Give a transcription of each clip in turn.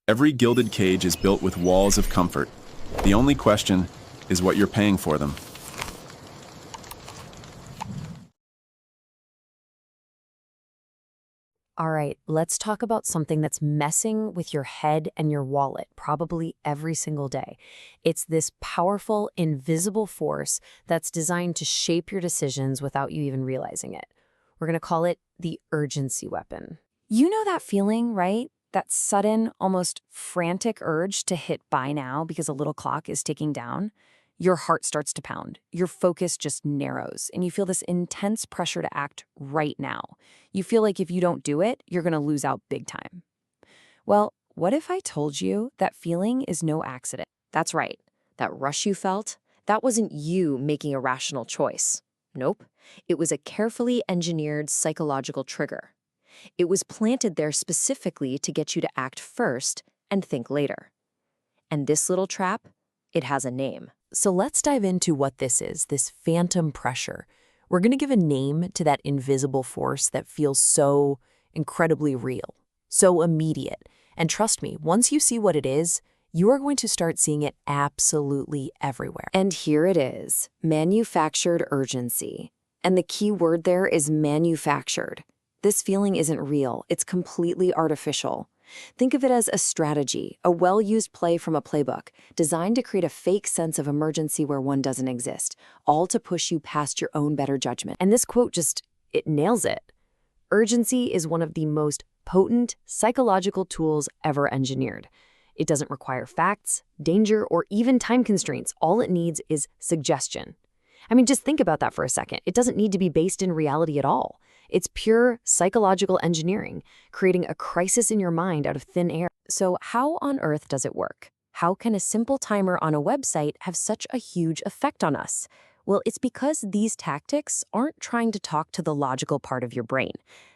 Every gilded cage is built with walls of comfort. The only question is what you're paying for them. All right, let's talk about something that's messing with your head and your wallet probably every single day. It's this powerful, invisible force that's designed to shape your decisions without you even realizing it. We're going to call it the urgency weapon. You know that feeling, right? That sudden, almost frantic urge to hit buy now because a little clock is ticking down. Your heart starts to pound, your focus just narrows, and you feel this intense pressure to act right now. You feel like if you don't do it, you're going to lose out big time. Well, what if I told you that feeling is no accident? That's right. That rush you felt, that wasn't you making a rational choice. Nope. It was a carefully engineered psychological trigger. It was planted there specifically to get you to act first and think later. And this little trap, it has a name. So let's dive into what this is, this phantom pressure. We're going to give a name to that invisible force that feels so incredibly real, so immediate. And trust me, once you see what it is, you are going to start seeing it absolutely everywhere. And here it is, manufactured urgency. And the key word there is manufactured. This feeling isn't real, it's completely artificial. Think of it as a strategy, a well-used play from a playbook, designed to create a fake sense of emergency where one doesn't exist, all to push you past your own better judgment. And this quote it nails it. Urgency is one of the most potent psychological tools ever engineered. It doesn't require facts, danger, or even time constraints. All it needs is suggestion. I mean, just think about that for a second. It doesn't need to be based in reality at all. It's pure psychological engineering, creating a crisis in your mind out of thin air. So how on earth does it work? How can a simple timer on a website have such a huge effect on us? Well, it's because these tactics aren't trying to talk to the logical part of your brain.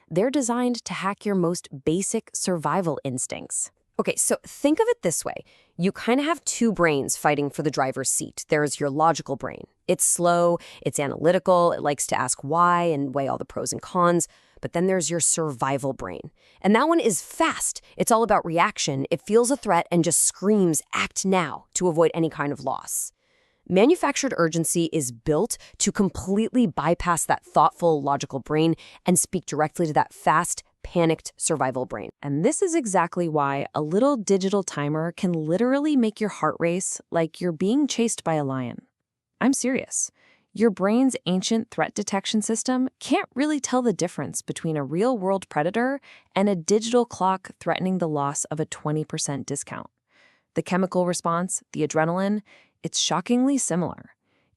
They're designed to hack your most basic survival instincts. Okay, so think of it this way. You kind of have two brains fighting for the driver's seat. There's your logical brain. It's slow, it's analytical, it likes to ask why and weigh all the pros and cons. But then there's your survival brain. And that one is fast. It's all about reaction. It feels a threat and just screams, act now, to avoid any kind of loss. Manufactured urgency is built to completely bypass that thoughtful, logical brain and speak directly to that fast, panicked survival brain. And this is exactly why a little digital timer can literally make your heart race like you're being chased by a lion. I'm serious. Your brain's ancient threat detection system can't really tell the difference between a real-world predator and a digital clock threatening the loss of a 20% discount. The chemical response, the adrenaline, it's shockingly similar.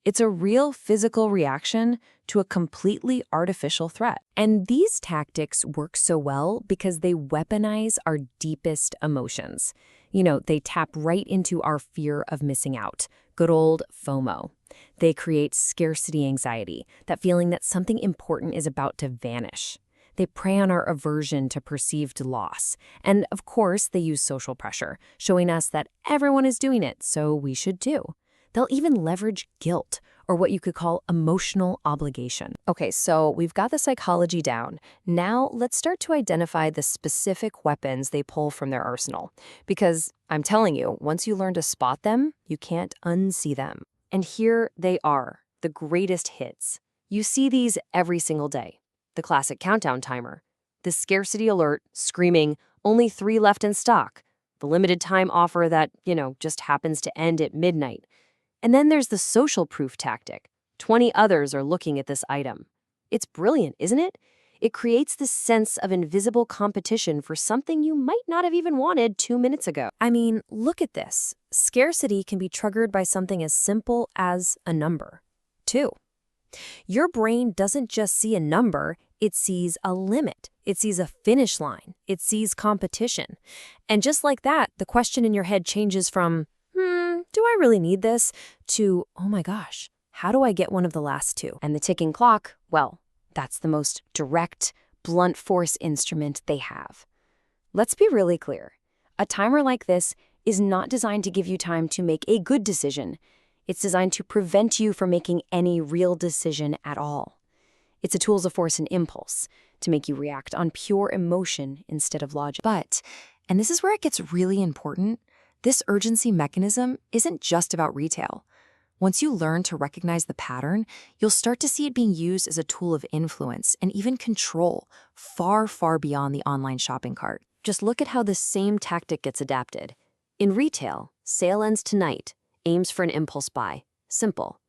It's a real physical reaction to a completely artificial threat. And these tactics work so well because they weaponize our deepest emotions. You know, they tap right into our fear of missing out, good old FOMO. They create scarcity anxiety, that feeling that something important is about to vanish. They prey on our aversion to perceived loss. And of course, they use social pressure, showing us that everyone is doing it, so we should too. They'll even leverage guilt, or what you could call emotional obligation. Okay, so we've got the psychology down. Now let's start to identify the specific weapons they pull from their arsenal. Because I'm telling you, once you learn to spot them, you can't unsee them. And here they are, the greatest hits. You see these every single day. The classic countdown timer, the scarcity alert screaming, only 3 left in stock, the limited time offer that, just happens to end at midnight. And then there's the social proof tactic. 20 others are looking at this item. It's brilliant, isn't it? It creates this sense of invisible competition for something you might not have even wanted 2 minutes ago. I mean, look at this. Scarcity can be triggered by something as simple as a number, too. Your brain doesn't just see a number, it sees a limit. It sees a finish line. It sees competition. And just like that, the question in your head changes from, do I really need this? To, oh my gosh, how do I get one of the last two? And the ticking clock, well, that's the most direct, blunt force instrument they have. Let's be really clear. A timer like this is not designed to give you time to make a good decision. It's designed to prevent you from making any real decision at all. It's a tool of force and impulse to make you react on pure emotion instead of logic. But, And this is where it gets really important. This urgency mechanism isn't just about retail. Once you learn to recognize the pattern, you'll start to see it being used as a tool of influence and even control far, far beyond the online shopping cart. Just look at how this same tactic gets adapted. In retail, sale ends tonight, aims for an impulse buy. Simple.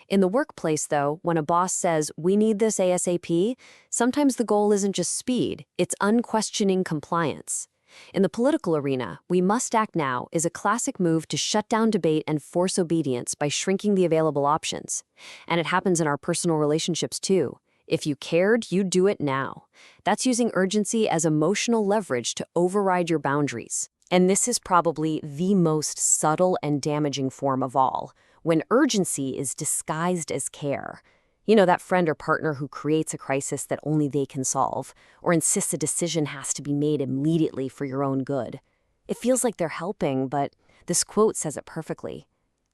In the workplace, though, when a boss says, "We need this ASAP," sometimes the goal isn't just speed, it's unquestioning compliance. In the political arena, "we must act now" is a classic move to shut down debate and force obedience by shrinking the available options. And it happens in our personal relationships, too. If you cared, you'd do it now. That's using urgency as emotional leverage to override your boundaries. And this is probably the most subtle and damaging form of all, when urgency is disguised as care. You know, that friend or partner who creates a crisis that only they can solve, or insists a decision has to be made immediately for your own good. It feels like they're helping, but this quote says it perfectly.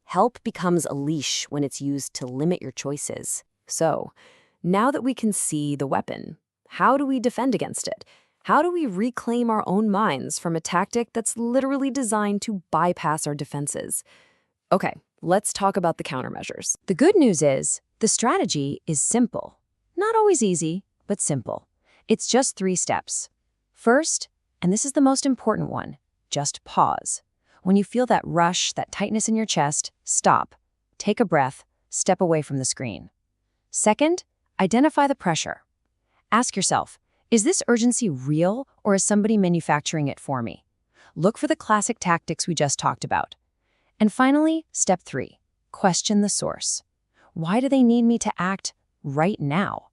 Help becomes a leash when it's used to limit your choices. So, now that we can see the weapon, how do we defend against it? How do we reclaim our own minds from a tactic that's literally designed to bypass our defenses? Okay, let's talk about the countermeasures. The good news is, the strategy is simple. Not always easy, but simple. It's just 3 steps. First, and this is the most important one, just pause. When you feel that rush, that tightness in your chest, stop. Take a breath, step away from the screen. Second, identify the pressure. Ask yourself, is this urgency real, or is somebody manufacturing it for me? Look for the classic tactics we just talked about. And finally, step 3, question the source. Why do they need me to act right now?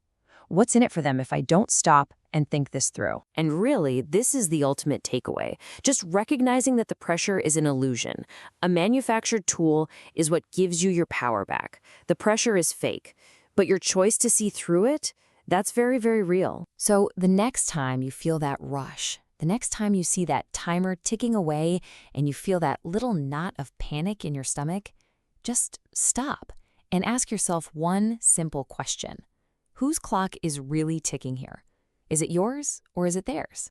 What's in it for them if I don't stop and think this through? And really, this is the ultimate takeaway. Just recognizing that the pressure is an illusion. A manufactured tool is what gives you your power back. The pressure is fake, but your choice to see through it, that's very, very real. So the next time you feel that rush, the next time you see that timer ticking away and you feel that little knot of panic in your stomach, just stop and ask yourself one simple question. Whose clock is really ticking here? Is it yours or is it theirs?